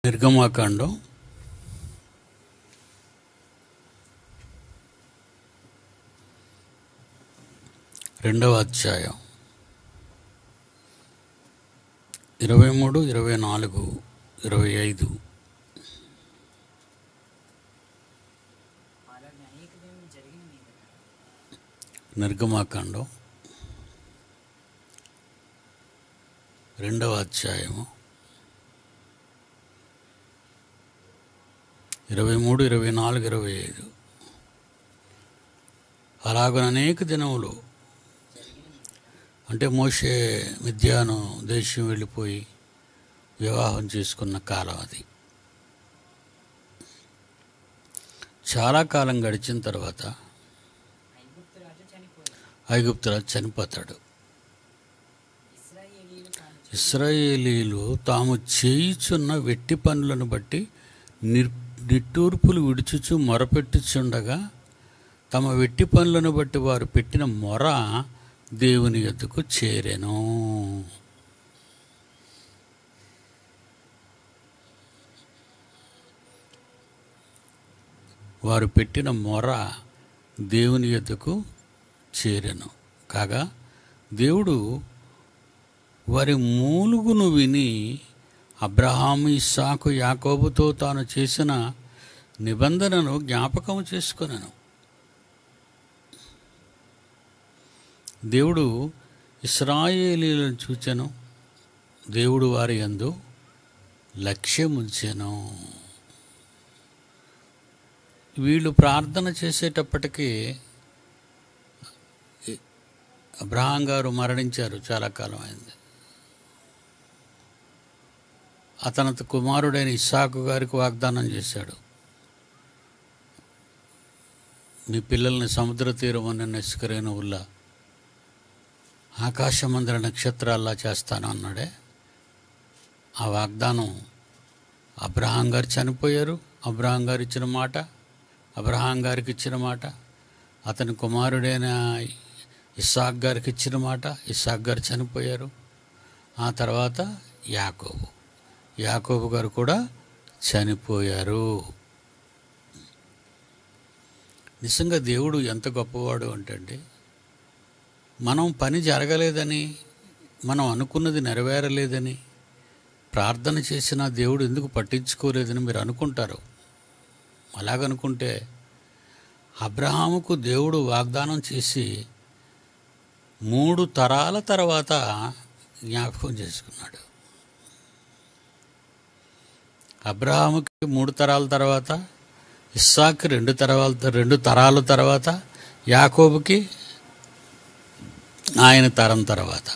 నిర్గమాకాండం 2వ అధ్యాయం 23, 24, 25. నిర్గమాకాండం 2వ అధ్యాయము 23, 24, 25. అలాగ అనేక దినములు అంటే మోషే మిద్యాను దేశం వెళ్ళిపోయి వివాహం చేసుకున్న కాలం అది. చాలా కాలం గడిచిన తర్వాత ఐగుప్తురాజు చనిపోతాడు. ఇశ్రాయేలీలు తాము చేయుచున్న వెట్టి పనులను బట్టి నిట్టూర్పులు విడుచుచు మొరపెట్టుచుండగా తమ వెట్టి పనులను బట్టి వారు పెట్టిన మొర దేవుని యొద్దకు చేరెను. వారు పెట్టిన మొర దేవుని యొద్దకు చేరెను కాగా దేవుడు వారి మూలుగును విని అబ్రహాము, ఇస్సాకు, యాకోబుతో తాను చేసిన నిబంధనను జ్ఞాపకం చేసుకొనెను. దేవుడు ఇశ్రాయేలీలను చూచెను. దేవుడు వారి యందు లక్ష్యముంచెను. వీళ్ళు ప్రార్థన చేసేటప్పటికీ అబ్రహాం గారు మరణించారు, చాలా కాలం అయింది. అతని కుమారుడైన ఇస్సాకు గారికి వాగ్దానం చేశాడు, మీ పిల్లల్ని సముద్ర తీరమున నిస్కరేణువుల్లా ఆకాశమందర నక్షత్రాల్లా చేస్తాను అన్నాడే. ఆ వాగ్దానం అబ్రహాం గారు చనిపోయారు. అబ్రహాం గారు ఇచ్చిన మాట, అబ్రహాం గారికి ఇచ్చిన మాట, అతని కుమారుడైన ఇస్సాక్ గారికి ఇచ్చిన మాట. ఇస్సాక్ గారు చనిపోయారు. ఆ తర్వాత యాకోబు గారు కూడా చనిపోయారు. నిజంగా దేవుడు ఎంత గొప్పవాడు అంటే, మనం పని జరగలేదని, మనం అనుకున్నది నెరవేరలేదని, ప్రార్థన చేసినా దేవుడు ఎందుకు పట్టించుకోలేదని మీరు అనుకుంటారు. అలాగనుకుంటే అబ్రహాముకు దేవుడు వాగ్దానం చేసి 3 తరాల తర్వాత జ్ఞాపకం చేసుకున్నాడు. అబ్రహాముకి 3 తరాల తర్వాత, ఇస్సాకు 2 తరాల తర్వాత, యాకోబుకి ఆయన తరం తర్వాత,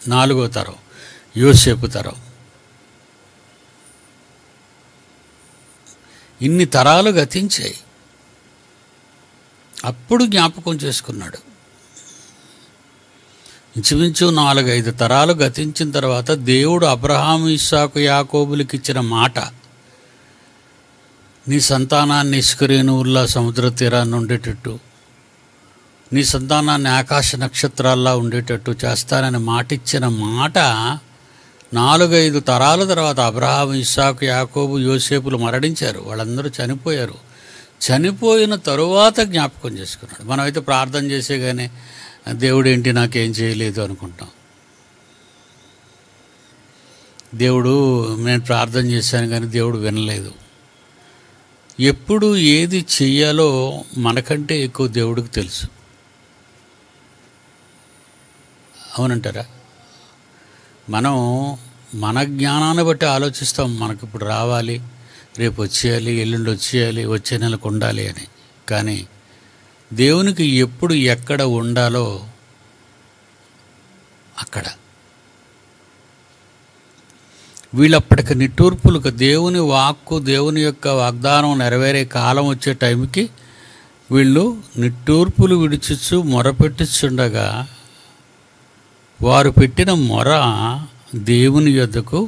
4వ తరం యోసేపు తరం. ఇన్ని తరాలు గతించాయి. అప్పుడు జ్ఞాపకం చేసుకున్నాడు. ఇంచుమించు 4-5 తరాలు గతించిన తర్వాత దేవుడు అబ్రహాము, ఇస్సాకు, యాకోబులకి ఇచ్చిన మాట, నీ సంతానాన్ని ఇసుకరేణువుల్లా సముద్ర తీరాన్ని ఉండేటట్టు, నీ సంతానాన్ని ఆకాశ నక్షత్రాల్లా ఉండేటట్టు చేస్తానని మాట ఇచ్చిన మాట 4-5 తరాల తర్వాత అబ్రహాము, ఇస్సాకు, యాకోబు, యోసేపులు మరణించారు. వాళ్ళందరూ చనిపోయారు. చనిపోయిన తరువాత జ్ఞాపకం చేసుకున్నాడు. మనమైతే ప్రార్థన చేసే కానీ దేవుడు ఏంటి నాకేం చేయలేదు అనుకుంటాం. దేవుడు, నేను ప్రార్థన చేశాను కానీ దేవుడు వినలేదు. ఎప్పుడు ఏది చెయ్యాలో మనకంటే ఎక్కువ దేవుడికి తెలుసు. అవునంటారా? మనం మన జ్ఞానాన్ని బట్టి ఆలోచిస్తాం, మనకి ఇప్పుడు రావాలి, రేపు వచ్చేయాలి, ఎల్లుండి వచ్చేయాలి, వచ్చే నెలకు ఉండాలి అని. కానీ దేవునికి ఎప్పుడు ఎక్కడ ఉండాలో అక్కడ. వీళ్ళప్పటికి నిట్టూర్పులకు, దేవుని వాక్కు, దేవుని యొక్క వాగ్దానం నెరవేరే కాలం వచ్చే టైంకి వీళ్ళు నిట్టూర్పులు విడిచిచ్చు మొరపెట్టుచుండగా వారు పెట్టిన మొర దేవుని యొద్దకు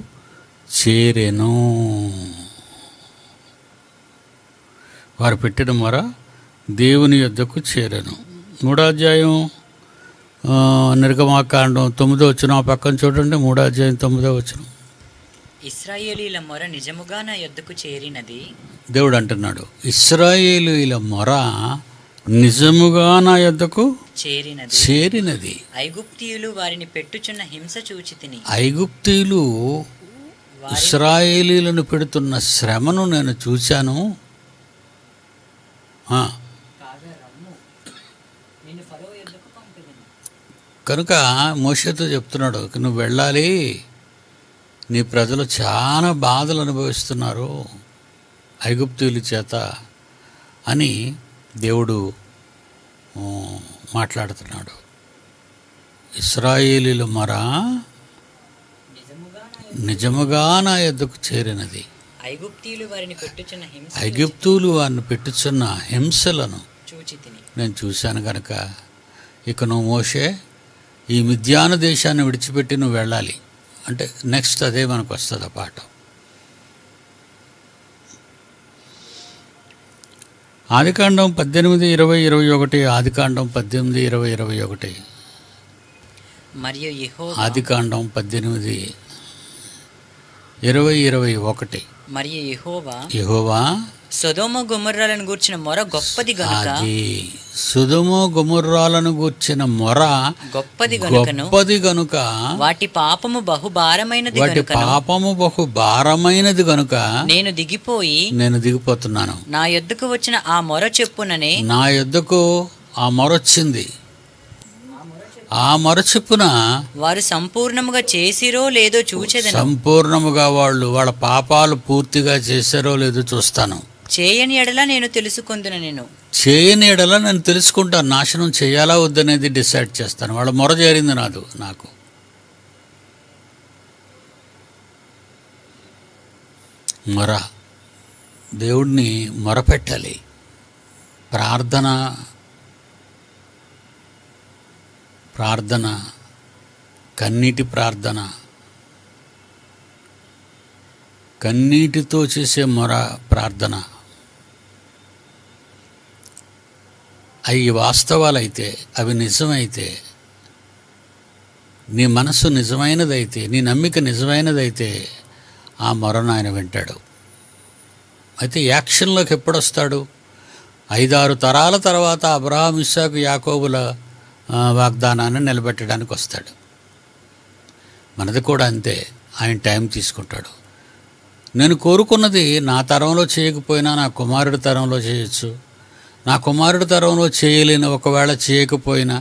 చేరెను. వారు పెట్టిన మొర దేవుని యొద్దకు చేరెను. 3వ అధ్యాయం నిర్గమాకాండం 9వ వచనం, ఆ పక్కన చూడండి. 3వ అధ్యాయం 9వ వచనం. ఇశ్రాయేలీల మొర నిజముగా నా యొద్దకు చేరినది. దేవుడు అంటున్నాడు, ఇశ్రాయేలీల మొర నిజముగా నా యొద్దకు చేరినది. ఐగుప్తీయులు వారిని పెట్టుచున్న హింస చూచితిని. ఐగుప్తీయులు ఇశ్రాయేలీలను పెడుతున్న శ్రమను నేను చూశాను. కనుక మోషేతో చెప్తున్నాడు, నువ్వు వెళ్ళాలి, నీ ప్రజలు చాలా బాధలు అనుభవిస్తున్నారు ఐగుప్తీయుల చేత అని దేవుడు మాట్లాడుతున్నాడు. ఇశ్రాయేలీల మొర నిజముగా నా యొద్దకు చేరినది. ఐగుప్తీయులు వారిని పెట్టుచున్న హింసలను నేను చూశాను కనుక ఇక నువ్వు మోషే ఈ మిద్యాను దేశాన్ని విడిచిపెట్టి నువ్వు వెళ్ళాలి అంటే నెక్స్ట్ అదే మనకు వస్తుంది ఆ పాఠం. ఆదికాండం 18:20-21, ఆదికాండం 18:20-21, మరియు ఆదికాండం 18:20-21. మరియు యెహోవా సొదొమ గొమొర్రాలను గూర్చిన మొర గొప్పది గనుక, సొదొమ గొమొర్రాలను గూర్చిన మొర గొప్పది గనుక, వాటి పాపము బహు భారమైనది గనుక నేను దిగిపోతున్నాను. నా యొద్దకు వచ్చిన ఆ మొర చెప్పుననే, నా యొద్దకు ఆ మొర వచ్చింది, ఆ మొర చెప్పున వారు సంపూర్ణముగా చేసిరో లేదో చూచెదను. సంపూర్ణముగా వాళ్ళ పాపాలు పూర్తిగా చేశారో లేదో చూస్తాను. చేయని ఎడల నేను తెలుసుకుందును. చేయని ఎడల నేను తెలుసుకుంటాను. నాశనం చేయాలా వద్దనేది డిసైడ్ చేస్తాను. వాళ్ళ మొర చేరింది నాకు. మొర దేవుడిని మొరపెట్టాలి. ప్రార్థన కన్నీటి ప్రార్థన, కన్నీటితో చేసే మొర ప్రార్థన. అవి వాస్తవాలైతే, అవి నిజమైతే, నీ మనసు నిజమైనదైతే, నీ నమ్మిక నిజమైనదైతే ఆ మొరను ఆయన వింటాడు. అయితే యాక్షన్లోకి ఎప్పుడొస్తాడు? 5-6 తరాల తర్వాత అబ్రహాం, ఇస్సాకు, యాకోబుల వాగ్దానాన్ని నిలబెట్టడానికి వస్తాడు. మనది కూడా అంతే, ఆయన టైం తీసుకుంటాడు. నేను కోరుకున్నది నా తరంలో చేయకపోయినా నా కుమారుడి తరంలో చేయొచ్చు. నా కుమారుడి తరంలో చేయలేని, ఒకవేళ చేయకపోయినా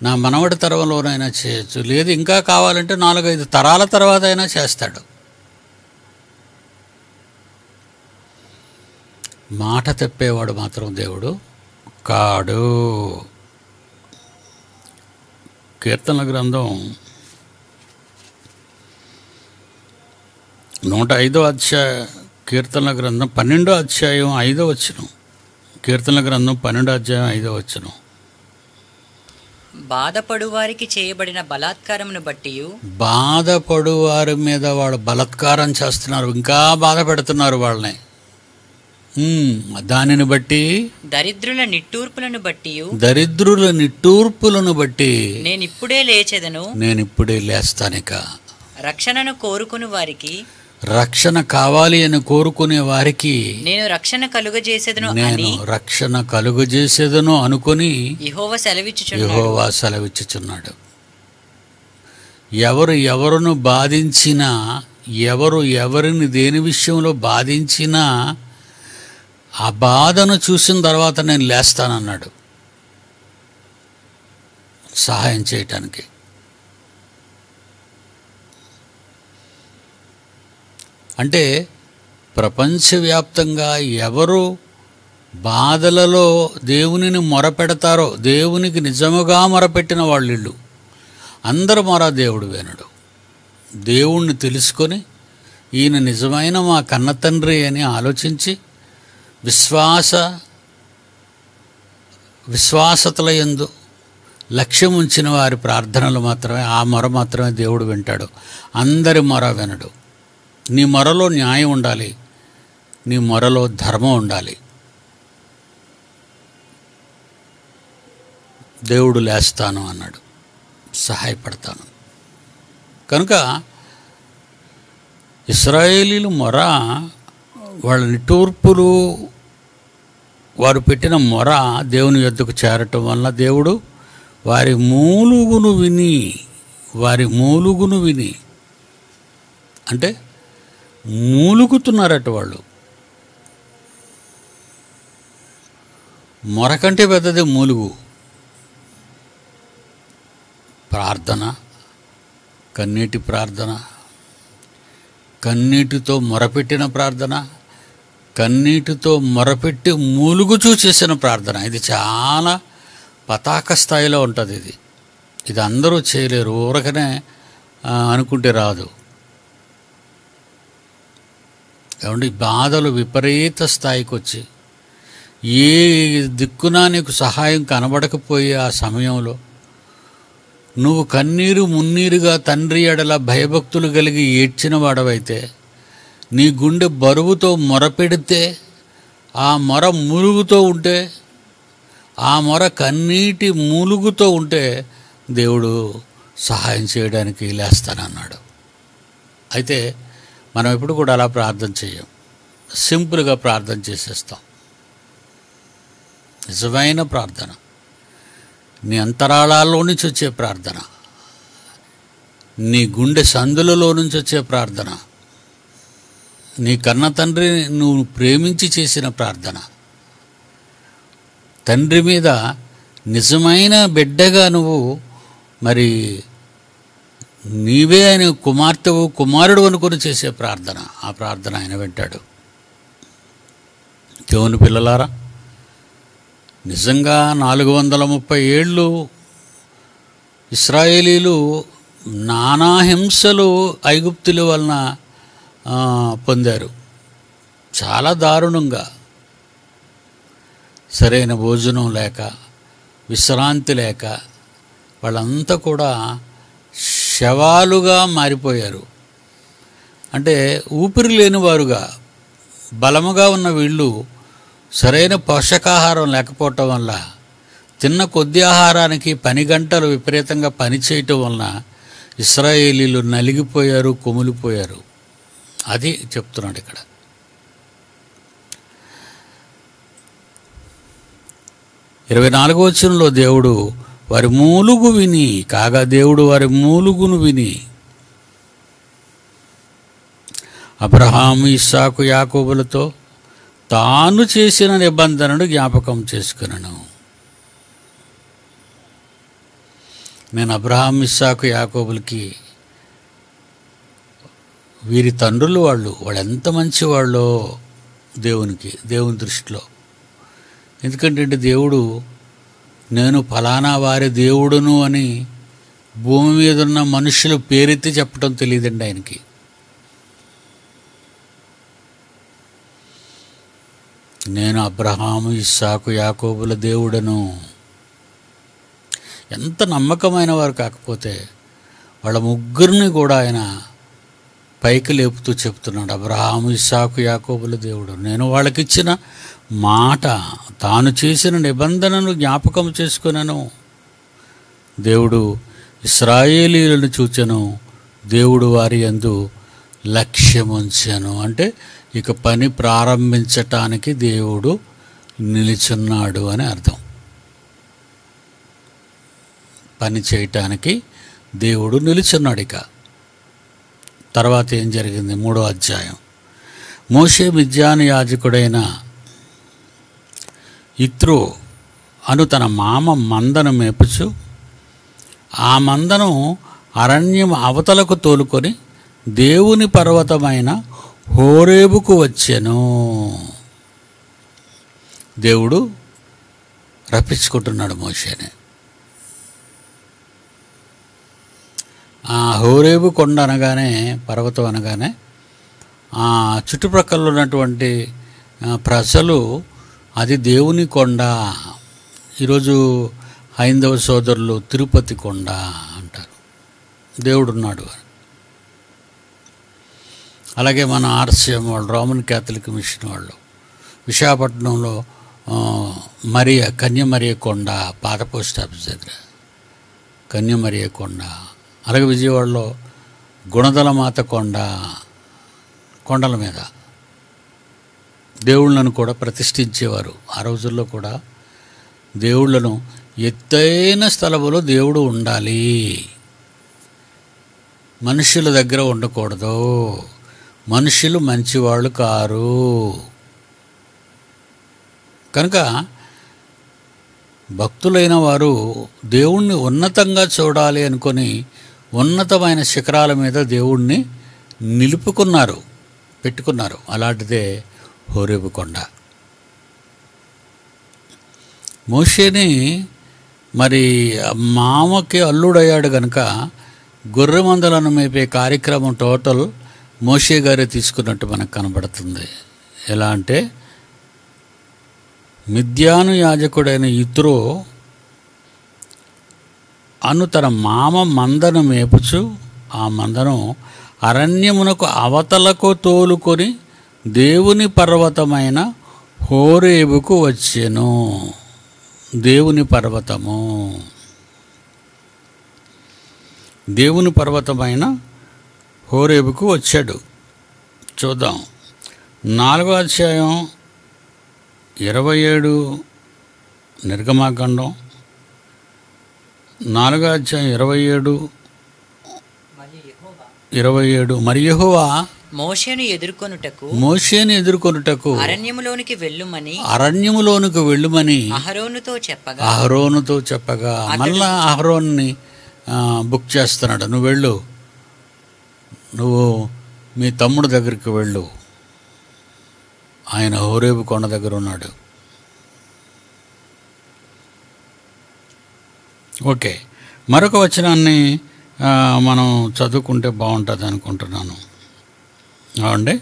నా మనవడి తరంలోనైనా చేయొచ్చు. లేదు ఇంకా కావాలంటే 4-5 తరాల తర్వాత అయినా చేస్తాడు. మాట తప్పేవాడు మాత్రం దేవుడు కాడు. కీర్తనల గ్రంథం 105వ అధ్యాయం, కీర్తనల గ్రంథం 12వ అధ్యాయం 5వ వచనం. కీర్తనల గ్రంథం 12వ అధ్యాయం 5వ వచనం. బాధపడు వారికి చేయబడిన బలాత్కారమును బట్టి, బాధపడు వారి మీద వాళ్ళు బలాత్కారం చేస్తున్నారు, ఇంకా బాధ పెడుతున్నారు వాళ్ళని. దానిని బట్టి, దరిద్రుల నిట్టూర్పులను బట్టి నేనిప్పుడే లేచెదను. నేనిప్పుడే లేస్తానిక. రక్షణను కోరుకుని వారికి, రక్షణ కావాలి అని కోరుకునే వారికి నేను రక్షణ కలుగజేసేదను అనుకుని యెహోవా సెలవిచ్చుచున్నాడు. ఎవరును బాధించినా, ఎవరిని దేని విషయంలో బాధించినా ఆ బాధను చూసిన తర్వాత నేను లేస్తానన్నాడు సహాయం చేయటానికి. అంటే ప్రపంచవ్యాప్తంగా ఎవరు బాధలలో దేవునిని మొరపెడతారో, దేవునికి నిజముగా మొరపెట్టిన వాళ్ళు అందరూ మొర దేవుడు వినడు. దేవుణ్ణి తెలుసుకొని ఈయన నిజమైన మా కన్న తండ్రి అని ఆలోచించి విశ్వాసతల యందు లక్ష్యం ఉంచిన వారి ప్రార్థనలు మాత్రమే, ఆ మొర మాత్రమే దేవుడు వింటాడు. అందరి మొర వినడు. నీ మొరలో న్యాయం ఉండాలి, నీ మొరలో ధర్మం ఉండాలి. దేవుడు లేస్తాను అన్నాడు, సహాయపడతాను. కనుక ఇశ్రాయేలీలు మొర, వాళ్ళ నిట్టూర్పులు, వారు పెట్టిన మొర దేవుని యొద్దకు చేరటం వల్ల దేవుడు వారి మూలుగును విని అంటే మూలుగుతున్నారట వాళ్ళు. మొర కంటే పెద్దది మూలుగు. ప్రార్థన, కన్నీటి ప్రార్థన, కన్నీటితో మొరపెట్టిన ప్రార్థన, కన్నీటితో మొరపెట్టి మూలుగుచూ చేసిన ప్రార్థన. ఇది చాలా పతాక స్థాయిలో ఉంటుంది. ఇది అందరూ చేయలేరు, ఊరకనే అనుకుంటే రాదు. ఏమంటే బాధలు విపరీత స్థాయికి వచ్చి ఏ దిక్కునా నీకు సహాయం కనబడకపోయే ఆ సమయంలో నువ్వు కన్నీరు మున్నీరుగా తండ్రి ఎడల భయభక్తులు కలిగి ఏడ్చిన వాడవైతే, నీ గుండె బరువుతో మొరపెడితే, ఆ మొర మూలుగుతో ఉంటే, ఆ మొర కన్నీటి మూలుగుతో ఉంటే దేవుడు సహాయం చేయడానికి లేస్తానన్నాడు. అయితే మనం ఎప్పుడు కూడా అలా ప్రార్థన చేయం, సింపుల్గా ప్రార్థన చేసేస్తాం. నిజమైన ప్రార్థన, నీ అంతరాళాల్లో నుంచి వచ్చే ప్రార్థన, నీ గుండె సందులలో నుంచి వచ్చే ప్రార్థన, నీ కన్న తండ్రి నువ్వు ప్రేమించి చేసిన ప్రార్థన, తండ్రి మీద నిజమైన బిడ్డగా నువ్వు మరి నీవే ఆయన కుమార్తెవు కుమారుడు అనుకుని చేసే ప్రార్థన, ఆ ప్రార్థన ఆయన వింటాడు. దేవుని పిల్లలారా, నిజంగా 430 ఏళ్ళు ఇశ్రాయేలీలు నానా హింసలు ఐగుప్తుల వలన పొందారు. చాలా దారుణంగా, సరైన భోజనం లేక, విశ్రాంతి లేక వాళ్ళంతా కూడా శవాలుగా మారిపోయారు. అంటే ఊపిరి లేనివారుగా, బలముగా ఉన్న వీళ్ళు సరైన పోషకాహారం లేకపోవటం వల్ల, తిన్న కొద్ది ఆహారానికి పని గంటలు విపరీతంగా పనిచేయటం వలన ఇశ్రాయేలీలు నలిగిపోయారు, కుమిలిపోయారు. అది చెప్తున్నాడు ఇక్కడ. ఇరవై 4వ వచనంలో దేవుడు వారి మూలుగు విని, కాగా దేవుడు వారి మూలుగును విని అబ్రహాము, ఇస్సాకు, యాకోబులతో తాను చేసిన నిబంధనను జ్ఞాపకం చేసుకున్నాను. నేను అబ్రహాం, ఇస్సాకు, యాకోబులకి వీరి తండ్రులు వాళ్ళు ఎంత మంచివాళ్ళో దేవుని దృష్టిలో. ఎందుకంటే దేవుడు నేను ఫలానా వారి దేవుడును అని భూమి మీద ఉన్న మనుషులు పేరెత్తి చెప్పడం తెలియదండి ఆయనకి. నేను అబ్రహాము, ఇస్సాకు, యాకోబుల దేవుడను. ఎంత నమ్మకమైన వారు కాకపోతే వాళ్ళ ముగ్గురిని కూడా ఆయన పైకి లేపుతూ చెప్తున్నాడు, అబ్రహాము, ఇస్సాకు, యాకోబుల దేవుడు. నేను వాళ్ళకిచ్చిన మాట, తాను చేసిన నిబంధనను జ్ఞాపకం చేసుకున్నాను. దేవుడు ఇశ్రాయేలీయులను చూచెను, దేవుడు వారి యందు లక్ష్యముంచెను. అంటే ఇక పని ప్రారంభించటానికి దేవుడు నిలిచున్నాడు అని అర్థం. పని చేయటానికి దేవుడు నిలిచున్నాడు. ఇక తర్వాత ఏం జరిగింది? 3వ అధ్యాయం. మోషే మిద్యాను యాజకుడైన ఇత్రో అను తన మామ మందను మేపుచు, ఆ మందను అరణ్యం అవతలకు తోలుకొని దేవుని పర్వతమైన హోరేబుకు వచ్చెను. దేవుడు రప్పించుకుంటున్నాడు మోషేని. ఆ హోరేబు కొండ అనగానే, పర్వతం అనగానే ఆ చుట్టుప్రక్కల ఉన్నటువంటి ప్రజలు అది దేవుని కొండ. ఈరోజు హైందవ సోదరులు తిరుపతి కొండ అంటారు, దేవుడున్నాడు. అలాగే మన ఆర్సిఎం వాళ్ళు, రోమన్ క్యాథలిక్ మిషన్ వాళ్ళు విశాఖపట్నంలో కన్యమరియ కొండ, పాత పోస్ట్ ఆఫీస్ దగ్గర కన్యమరియ కొండ. అలాగే విజయవాడలో గుణదల మాత కొండ కొండల మీద దేవుళ్ళను కూడా ప్రతిష్ఠించేవారు. ఆ రోజుల్లో కూడా దేవుళ్ళను ఎత్తైన స్థలములో దేవుడు ఉండాలి, మనుషుల దగ్గర ఉండకూడదు, మనుషులు మంచివాళ్ళు కారు. కనుక భక్తులైన వారు దేవుణ్ణి ఉన్నతంగా చూడాలి అనుకొని ఉన్నతమైన శిఖరాల మీద దేవుణ్ణి పెట్టుకున్నారు. అలాంటిదే హోరేబు కొండ. మోషేని మరి మామకి అల్లుడయ్యాడు కనుక గొర్రె మందలను మేపే కార్యక్రమం టోటల్ మోషే గారే తీసుకున్నట్టు మనకు కనబడుతుంది. ఎలా అంటే మిద్యాను యాజకుడైన యిత్రో అను తన మామ మందను మేపుచు ఆ మందను అరణ్యమునకు అవతలకు తోలుకొని దేవుని పర్వతమైన హోరేబుకు వచ్చెను. దేవుని పర్వతమైన హోరేబుకు వచ్చాడు. చూద్దాం. 4వ అధ్యాయం 27 నిర్గమాకాండం 4వ అధ్యాయం 27 మరి యెహోవా మోషేను ఎదుర్కొనుటకు అరణ్యములోనికి వెళ్ళుమని అహరోనుతో చెప్పగా మళ్ళా అహరోన్ని బుక్ చేస్తున్నాడు. నువ్వు వెళ్ళు, నువ్వు మీ తమ్ముడు దగ్గరికి వెళ్ళు, ఆయన హోరేబు కొండ దగ్గర ఉన్నాడు. ఓకే, మరొక వచనాన్ని మనం చదువుకుంటే బాగుంటుంది అనుకుంటున్నాను. అవునండి,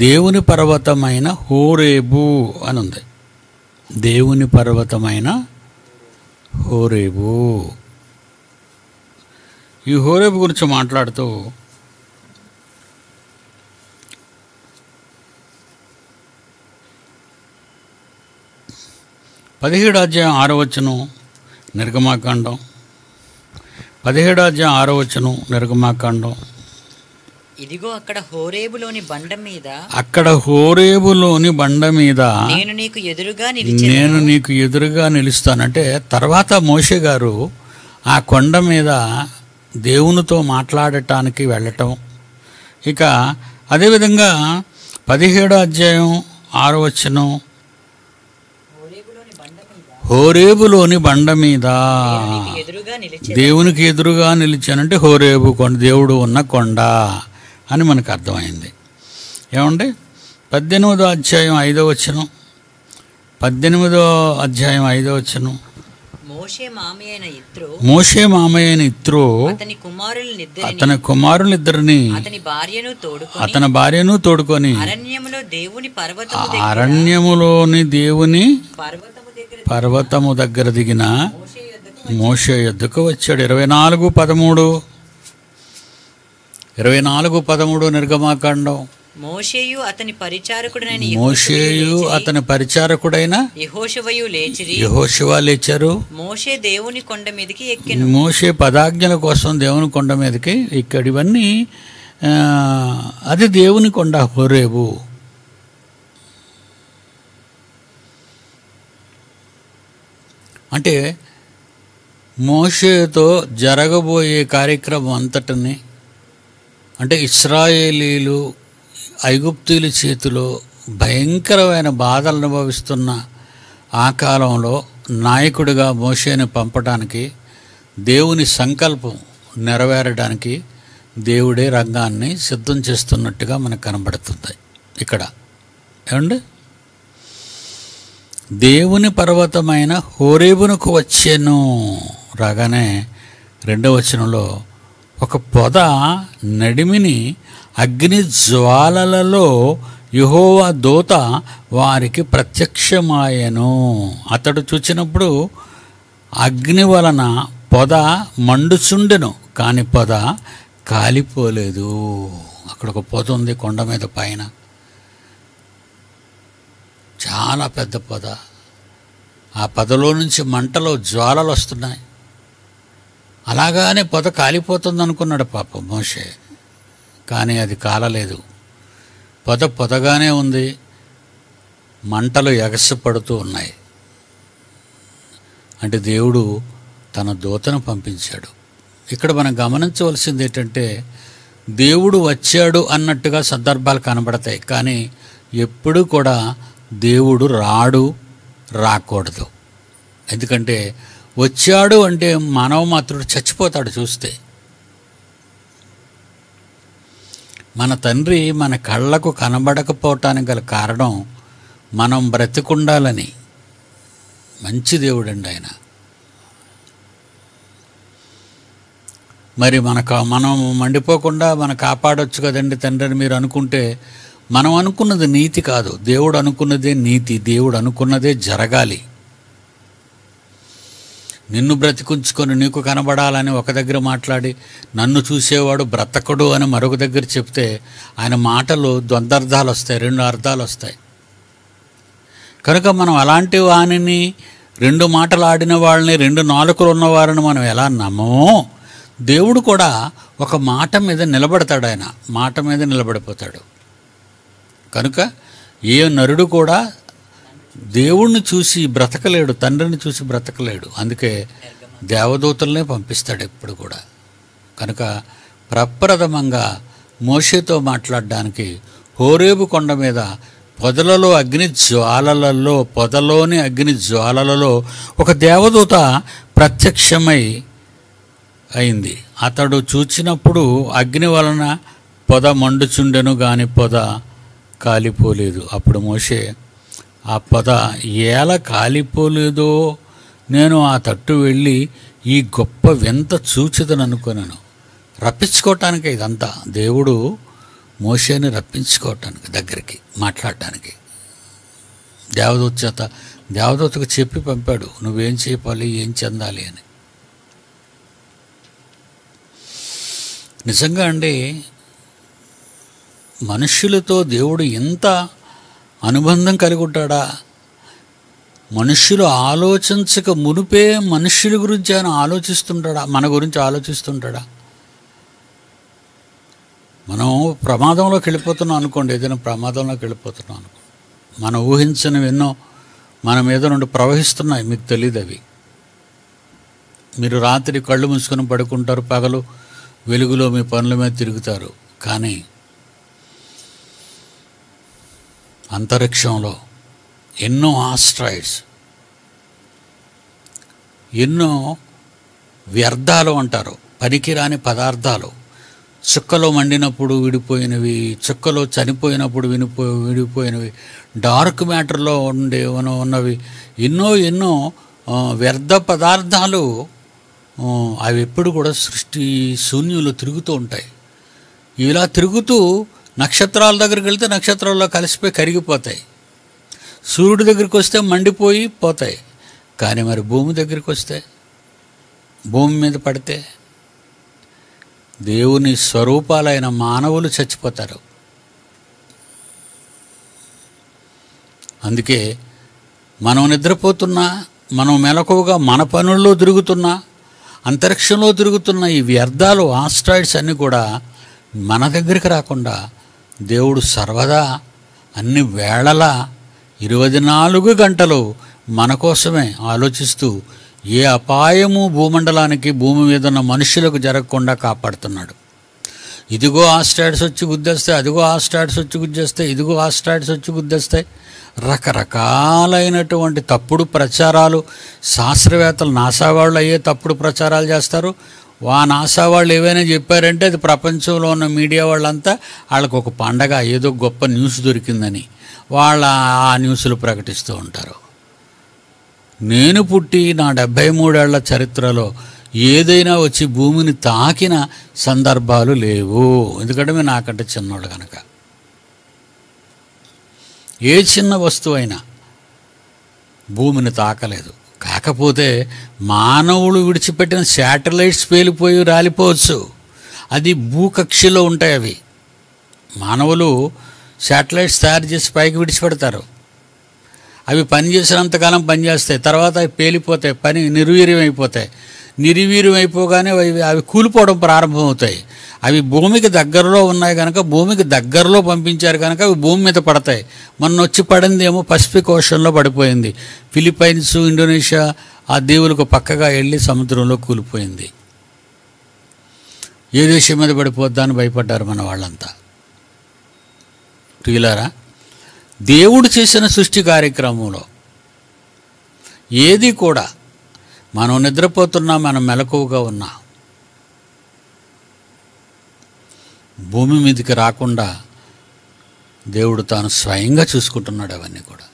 దేవుని పర్వతమైన హోరేబు అని ఉంది. దేవుని పర్వతమైన హోరేబు. ఈ హోరేబు గురించి మాట్లాడుతూ పదిహేడు అధ్యాయం 6వ వచనం నిర్గమాకాండం 17వ అధ్యాయం 6వ వచనం నిర్గమాకాండం. ఇదిగో అక్కడ హోరేబులోని బండ మీద నేను నీకు ఎదురుగా నిలుస్తానంటే తర్వాత మోషే గారు ఆ కొండ మీద దేవునితో మాట్లాడటానికి వెళ్ళటం. ఇక అదేవిధంగా 17వ అధ్యాయం 6వ వచనం హోరేబులోని బండ మీద దేవునికి ఎదురుగా నిలిచానంటే హోరేబు కొండ, దేవుడు ఉన్న కొండ అని మనకు అర్థమైంది. ఏమండి, 18వ అధ్యాయం 5వ వచనం 18వ అధ్యాయం 5వ వచనం మోషే మామయ్యైన యిత్రో అతని కుమారులిద్దరిని అతని భార్యను తోడుకొని అరణ్యములోని దేవుని పర్వతము దగ్గర దిగిన మోషే యొద్దకు వచ్చాడు. 24:13 నిర్గమాకాండం. మోషేయు అతని పరిచారకుడైన యెహోషువ లేచారు. మోషే దేవుని కొండ మీదకి ఎక్కెను. మోషే పదాజ్ఞల కోసం దేవుని కొండ మీదకి ఎక్కాడు. ఇవన్నీ అది దేవుని కొండ హోరేబు. అంటే మోషేతో జరగబోయే కార్యక్రమం అంతటిని, అంటే ఇశ్రాయేలీలు ఐగుప్తీయుల చేతిలో భయంకరమైన బాధలు అనుభవిస్తున్న ఆ కాలంలో నాయకుడిగా మోషేని పంపడానికి, దేవుని సంకల్పం నెరవేరడానికి దేవుడే రంగాన్ని సిద్ధం చేస్తున్నట్టుగా మనకు కనబడుతుంది ఇక్కడ. ఏమండి, దేవుని పర్వతమైన హోరేబునకు వచ్చాను రాగానే 2వ వచనంలో ఒక పొద నడిమిని అగ్ని జ్వాలలలో యెహోవా దూత వారికి ప్రత్యక్షమాయెను. అతడు చూచినప్పుడు అగ్ని వలన పొద మండుచుండెను, కానీ పొద కాలిపోలేదు. అక్కడ ఒక పొద ఉంది కొండ మీద పైన, చాలా పెద్ద పొద. ఆ పొదలో నుంచి మంటలో జ్వాలలు వస్తున్నాయి. అలాగానే పొద కాలిపోతుంది అనుకున్నాడు పాపం మోషే, కానీ అది కాలలేదు. పొదగానే ఉంది, మంటలు ఎగసిపడుతూ ఉన్నాయి. అంటే దేవుడు తన దూతను పంపించాడు. ఇక్కడ మనం గమనించవలసింది ఏంటంటే, దేవుడు వచ్చాడు అన్నట్టుగా సందర్భాలు కనబడతాయి, కానీ ఎప్పుడూ కూడా దేవుడు రాకూడదు. ఎందుకంటే వచ్చాడు అంటే మానవ మాత్రుడు చచ్చిపోతాడు చూస్తే. మన తండ్రి మన కళ్ళకు కనబడకపోవటానికి గల కారణం మనం బ్రతికుండాలని. మంచి దేవుడండి ఆయన. మరి మనం మండిపోకుండా మనం కాపాడొచ్చు కదండి తండ్రి అని మీరు అనుకుంటే, మనం అనుకున్నది నీతి కాదు, దేవుడు అనుకున్నదే నీతి. దేవుడు అనుకున్నదే జరగాలి. నిన్ను బ్రతికుంచుకొని నీకు కనబడాలని ఒక దగ్గర మాట్లాడి, నన్ను చూసేవాడు బ్రతకడు అని మరొక దగ్గర చెప్తే, ఆయన మాటలు ద్వంద్వార్థాలు వస్తాయి, 2 అర్థాలు వస్తాయి. కనుక మనం అలాంటి వాణిని, 2 మాటలు ఆడిన వాళ్ళని, 2 నాలుకలు ఉన్నవారిని మనం ఎలా నమ్మమో, దేవుడు కూడా ఒక మాట మీద నిలబడతాడు. ఆయన మాట మీద నిలబడిపోతాడు. కనుక ఏ నరుడు కూడా దేవుణ్ణి చూసి బ్రతకలేడు, తండ్రిని చూసి బ్రతకలేడు. అందుకే దేవదూతలనే పంపిస్తాడు ఎప్పుడు కూడా. కనుక ప్రప్రథమంగా మోషేతో మాట్లాడడానికి హోరేబు కొండ మీద పొదలోని అగ్ని జ్వాలలలో ఒక దేవదూత ప్రత్యక్షమై అయింది. అతడు చూచినప్పుడు అగ్ని వలన పొద మండుచుండెను గాని పొద కాలిపోలేదు. అప్పుడు మోషే, ఆ పొద ఎలా కాలిపోలేదో నేను ఆ తట్టు వెళ్ళి ఈ గొప్ప వింత చూచిదని అనుకున్నాను. రప్పించుకోవటానికి ఇదంతా దేవుడు మోషేని రప్పించుకోవటానికి, దగ్గరికి మాట్లాడటానికి దేవదూతకు చెప్పి పంపాడు, నువ్వేం చేయాలి, ఏం చెందాలి అని. నిజంగా అండి, మనుష్యులతో దేవుడు ఎంత అనుబంధం కలిగి ఉంటాడా? మనుష్యులు ఆలోచించక మునిపే మనుష్యుల గురించి ఆయన ఆలోచిస్తుంటాడా? మన గురించి ఆలోచిస్తుంటాడా? మనం ప్రమాదంలోకి వెళ్ళిపోతున్నాం అనుకోండి, ఏదైనా ప్రమాదంలోకి వెళ్ళిపోతున్నాం అనుకోండి, మనం ఊహించనివి ఎన్నో మన మీద నుండి ప్రవహిస్తున్నాయి, మీకు తెలియదు అవి. మీరు రాత్రి కళ్ళు మూసుకొని పడుకుంటారు, పగలు వెలుగులో మీ పనుల మీద తిరుగుతారు. కానీ అంతరిక్షంలో ఎన్నో ఆస్ట్రాయిడ్స్, ఎన్నో వ్యర్థాలు అంటారు, పనికిరాని పదార్థాలు, చుక్కలో మండినప్పుడు విడిపోయినవి, చుక్కలో చనిపోయినప్పుడు విడిపోయినవి, డార్క్ మ్యాటర్లో ఉన్నవి, ఎన్నో వ్యర్థ పదార్థాలు. అవి ఎప్పుడు కూడా సృష్టి శూన్యంలో తిరుగుతూ ఉంటాయి. ఇలా తిరుగుతూ నక్షత్రాల దగ్గరికి వెళ్తే నక్షత్రాల్లో కలిసిపోయి కరిగిపోతాయి, సూర్యుడి దగ్గరికి వస్తే మండిపోయి పోతాయి. కానీ మరి భూమి దగ్గరికి వస్తే, భూమి మీద పడితే దేవుని స్వరూపాలైన మానవులు చచ్చిపోతారు. అందుకే మనం నిద్రపోతున్నా, మనం మెలకువగా మన పనుల్లో తిరుగుతున్నా, అంతరిక్షంలో తిరుగుతున్న ఈ వ్యర్థాలు, ఆస్ట్రాయిడ్స్ అన్నీ కూడా మన దగ్గరికి రాకుండా దేవుడు సర్వదా అన్ని వేళలా 24 గంటలు మన కోసమే ఆలోచిస్తూ ఏ అపాయము భూమండలానికి, భూమి మీద ఉన్న మనుషులకు జరగకుండా కాపాడుతున్నాడు. ఇదిగో ఆస్ట్రాయిడ్స్ వచ్చి గుద్దేస్తాయి, అదిగో ఆస్ట్రాయిడ్స్ వచ్చి గుద్దేస్తాయి, ఇదిగో ఆస్ట్రాయిడ్స్ వచ్చి గుద్దేస్తాయి. రకరకాలైనటువంటి తప్పుడు ప్రచారాలు, శాస్త్రవేత్తలు, నాసా వాళ్ళు అయ్యే తప్పుడు ప్రచారాలు చేస్తారు. నాసా వాళ్ళు ఏవైనా చెప్పారంటే అది ప్రపంచంలో ఉన్న మీడియా వాళ్ళంతా వాళ్ళకు ఒక పండగ, ఏదో గొప్ప న్యూస్ దొరికిందని వాళ్ళ ఆ న్యూస్లు ప్రకటిస్తూ ఉంటారు. నేను పుట్టి నా 73 ఏళ్ల చరిత్రలో ఏదైనా వచ్చి భూమిని తాకిన సందర్భాలు లేవు. ఎందుకంటే మీరు నాకంటే చిన్నోళ్ళు కనుక. ఏ చిన్న వస్తువు అయినా భూమిని తాకలేదు. కాకపోతే మానవుడు విడిచిపెట్టిన శాటిలైట్స్ పేలిపోయి రాలిపోవచ్చు, అది భూకక్షలో ఉంటాయి. అవి మానవులు శాటిలైట్స్ తయారు చేసి పైకి విడిచిపెడతారు. అవి పనిచేసినంతకాలం పనిచేస్తాయి, తర్వాత అవి పేలిపోతాయి, నిర్వీర్యం అయిపోతాయి. నిర్వీర్యం అయిపోగానే అవి కూలిపోవడం ప్రారంభమవుతాయి. అవి భూమికి దగ్గరలో ఉన్నాయి కనుక, భూమికి దగ్గరలో పంపించారు కనుక అవి భూమి మీద పడతాయి. మొన్న వచ్చి పడింది ఏమో పసిఫిక్ ఓషన్లో పడిపోయింది. ఫిలిప్పైన్స్, ఇండోనేషియా ఆ దీవులకు పక్కగా వెళ్ళి సముద్రంలో కూలిపోయింది. ఏ దేశం మీద పడిపోద్దా అని భయపడ్డారు మన వాళ్ళంతా. ప్రియులారా, దేవుడు చేసిన సృష్టి కార్యక్రమంలో ఏది కూడా మనం నిద్రపోతున్నా, మనం మెలకువగా ఉన్నా భూమి మీదకి రాకుండా దేవుడు తాను స్వయంగా చూసుకుంటున్నాడు అవన్నీ కూడా.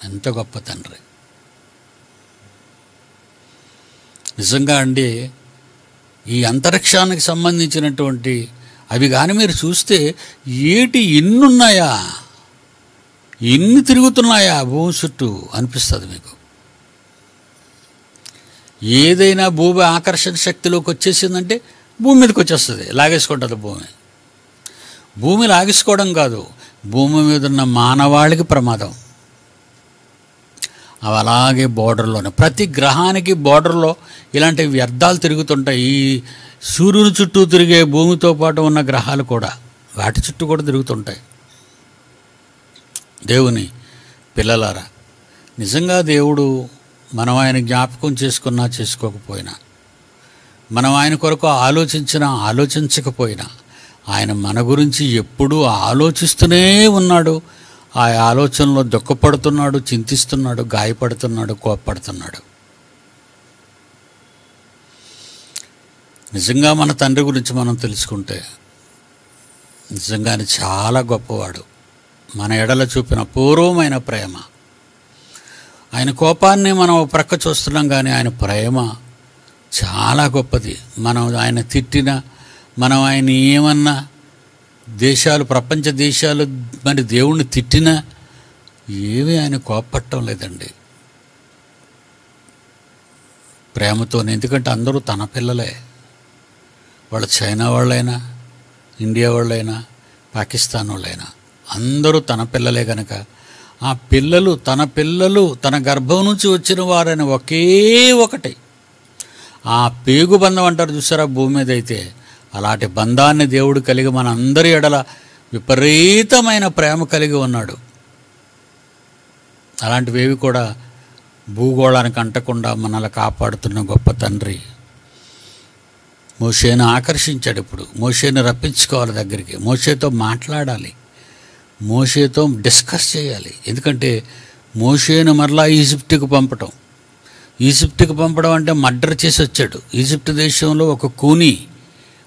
ఎంత గొప్ప తండ్రి! నిజంగా అండి, ఈ అంతరిక్షానికి సంబంధించినటువంటి అవి కానీ మీరు చూస్తే ఏటి ఎన్నున్నాయా, ఎన్ని తిరుగుతున్నాయా భూమి చుట్టూ అనిపిస్తుంది మీకు. ఏదైనా భూమి ఆకర్షణ శక్తిలోకి వచ్చేసిందంటే భూమి మీదకి వచ్చేస్తుంది, లాగేసుకుంటుంది భూమి. భూమి లాగేసుకోవడం కాదు, భూమి మీద ఉన్న మానవాళికి ప్రమాదం. అవి అలాగే బోర్డర్లోనే, ప్రతి గ్రహానికి బోర్డర్లో ఇలాంటి వ్యర్థాలు తిరుగుతుంటాయి. ఈ సూర్యుని చుట్టూ తిరిగే భూమితో పాటు ఉన్న గ్రహాలు కూడా వాటి చుట్టూ కూడా తిరుగుతుంటాయి. దేవుని పిల్లలారా, నిజంగా దేవుడు మనం ఆయన జ్ఞాపకం చేసుకున్నా చేసుకోకపోయినా, మనం ఆయన కొరకు ఆలోచించినా ఆలోచించకపోయినా, ఆయన మన గురించి ఎప్పుడూ ఆలోచిస్తూనే ఉన్నాడు. ఆ ఆలోచనలో దుఃఖపడుతున్నాడు, చింతిస్తున్నాడు, గాయపడుతున్నాడు, కోప్పడుతున్నాడు. నిజంగా మన తండ్రి గురించి మనం తెలుసుకుంటే నిజంగానే చాలా గొప్పవాడు. మన ఎడల చూపిన అపూర్వమైన ప్రేమ. ఆయన కోపాన్ని మనం ప్రక్క చూస్తున్నాం, కానీ ఆయన ప్రేమ చాలా గొప్పది. మనం ఆయన తిట్టినా, మనం ఆయన ఏమన్నా, దేశాలు, ప్రపంచ దేశాలు మరి దేవుణ్ణి తిట్టినా ఏమీ ఆయన కోపపట్టడం లేదండి, ప్రేమతోనే. ఎందుకంటే అందరూ తన పిల్లలే. వాళ్ళు చైనా వాళ్ళైనా, ఇండియా వాళ్ళైనా, పాకిస్తాన్ వాళ్ళైనా అందరూ తన పిల్లలే కనుక ఆ పిల్లలు తన గర్భం నుంచి వచ్చిన వారని ఒకే ఒకటి, ఆ పేగు బంధం అంటారు చూసారా భూమి మీద అయితే, అలాంటి బంధాన్ని దేవుడు కలిగి మన అందరి ఎడల విపరీతమైన ప్రేమ కలిగి ఉన్నాడు. అలాంటివేవి కూడా భూగోళానికి అంటకుండా మనల్ని కాపాడుతున్న గొప్ప తండ్రి. మోషేను ఆకర్షించాడు. ఇప్పుడు మోషేను రప్పించుకోవాలి దగ్గరికి, మోషేతో మాట్లాడాలి, మోషేతో డిస్కస్ చేయాలి. ఎందుకంటే మోషేను మరలా ఈజిప్టుకు పంపడం అంటే మర్డర్ చేసి వచ్చాడు. ఈజిప్ట్ దేశంలో ఒక కూని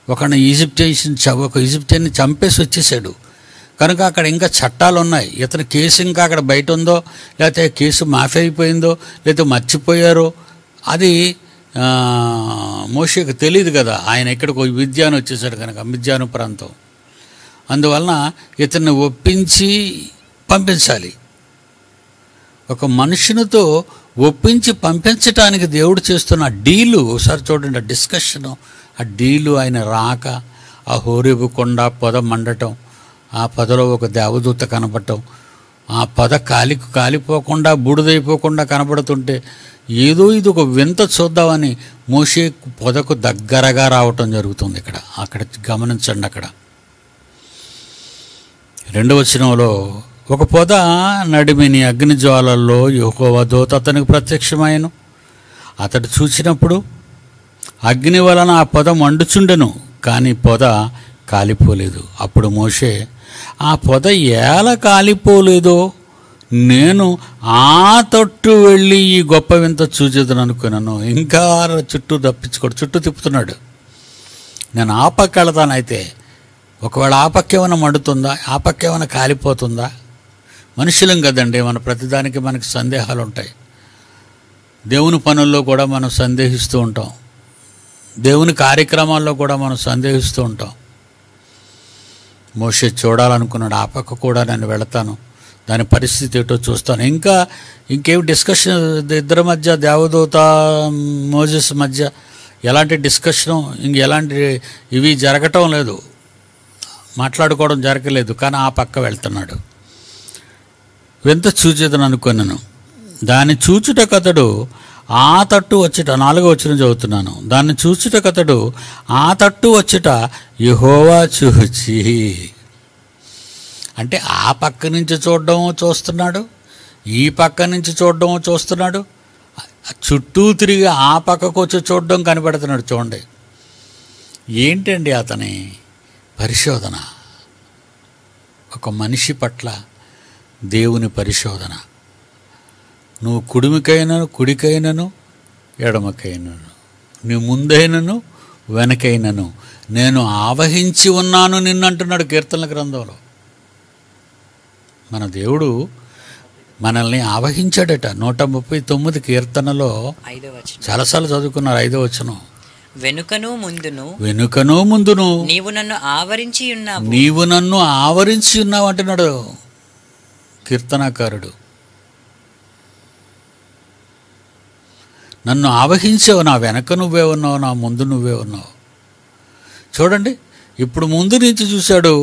ఒక ఈజిప్టియన్ని చంపేసి వచ్చేసాడు కనుక అక్కడ ఇంకా చట్టాలు ఉన్నాయి. ఇతని కేసు ఇంకా అక్కడ బయట ఉందో, లేకపోతే కేసు మాఫీ అయిపోయిందో, లేకపోతే మర్చిపోయారో అది మోషేకు తెలియదు కదా. ఆయన ఎక్కడికి మిద్యాను వచ్చేసాడు కనుక, మిద్యాను ప్రాంతం. అందువలన ఇతన్ని ఒప్పించి పంపించాలి. ఒక మనుషునితో ఒప్పించి పంపించటానికి దేవుడు చేస్తున్న డీలు ఒకసారి చూడండి. ఆ డిస్కషను, ఆ డీలు, ఆయన రాక, ఆ హోరేబు కొండ పొద మండటం, ఆ పొదలో ఒక దేవదూత కనపడటం, ఆ పొద కాలిపోకుండా బూడిదైపోకుండా కనబడుతుంటే ఏదో ఇది ఒక వింత చూద్దామని మోషే పొదకు దగ్గరగా రావటం జరుగుతుంది. అక్కడ గమనించండి. అక్కడ 2వ వచనంలో, ఒక పొద నడిమిని అగ్ని జ్వాలల్లో యెహోవా దూత అతనికి ప్రత్యక్షమాయెను. అతడు చూసినప్పుడు అగ్ని వలన ఆ పొద మండుచుండెను, కానీ పొద కాలిపోలేదు. అప్పుడు మోషే, ఆ పొద ఎలా కాలిపోలేదో నేను ఆ తట్టు వెళ్ళి ఈ గొప్ప వింత చూచేదని అనుకున్నాను. ఇంకా చుట్టూ తిప్పుతున్నాడు. నేను ఆ పక్క వెళతానైతే ఒకవేళ ఆ పక్క ఏమైనా మండుతుందా, ఆ పక్క ఏమైనా కాలిపోతుందా? మనుషులం కదండి, మన ప్రతిదానికి మనకి సందేహాలు ఉంటాయి. దేవుని పనుల్లో కూడా మనం సందేహిస్తూ ఉంటాం, దేవుని కార్యక్రమాల్లో కూడా మనం సందేహిస్తూ ఉంటాం. మోషే చూడాలనుకున్నాడు, ఆ పక్క కూడా నేను వెళతాను, దాని పరిస్థితి ఏంటో చూస్తాను. ఇంకేమి డిస్కషన్ ఇద్దరి మధ్య, దేవదూత మోజెస్ మధ్య ఎలాంటి డిస్కషను, ఎలాంటి ఇవి జరగటం లేదు, మాట్లాడుకోవడం జరగలేదు. కానీ ఆ పక్క వెళ్తున్నాడు. వింత చూచేదని అనుకున్నాను. దాన్ని చూచుటకు అతడు ఆ తట్టు వచ్చుట, 4వ వచనం చదువుతున్నాను. దాన్ని చూచుటకతడు ఆ తట్టు వచ్చుట యెహోవా చూచి, అంటే ఆ పక్క నుంచి చూడడం చూస్తున్నాడు, ఈ పక్క నుంచి చూడడం చూస్తున్నాడు, చుట్టూ తిరిగి ఆ పక్కకు వచ్చి చూడడం కనిపెడుతున్నాడు. చూడండి ఏంటండి అతని పరిశోధన, ఒక మనిషి పట్ల దేవుని పరిశోధన. నువ్వు కుడికైనను ఎడమకైనను, నీ ముందైనను వెనకైనను నేను ఆవహించి ఉన్నాను నిన్ను అంటున్నాడు కీర్తనల గ్రంథంలో. మన దేవుడు మనల్ని ఆవహించాడట. 139 కీర్తనలో చాలాసార్లు చదువుకున్నారు. 5వ వచనం, వెనుకను ముందును నీవు నన్ను ఆవరించి ఉన్నావు అంటున్నాడు కీర్తనాకారుడు. నన్ను ఆవహించావు, నా వెనక నువ్వే ఉన్నావు, నా ముందు నువ్వే ఉన్నావు. చూడండి, ఇప్పుడు ముందు నుంచి చూశాడు,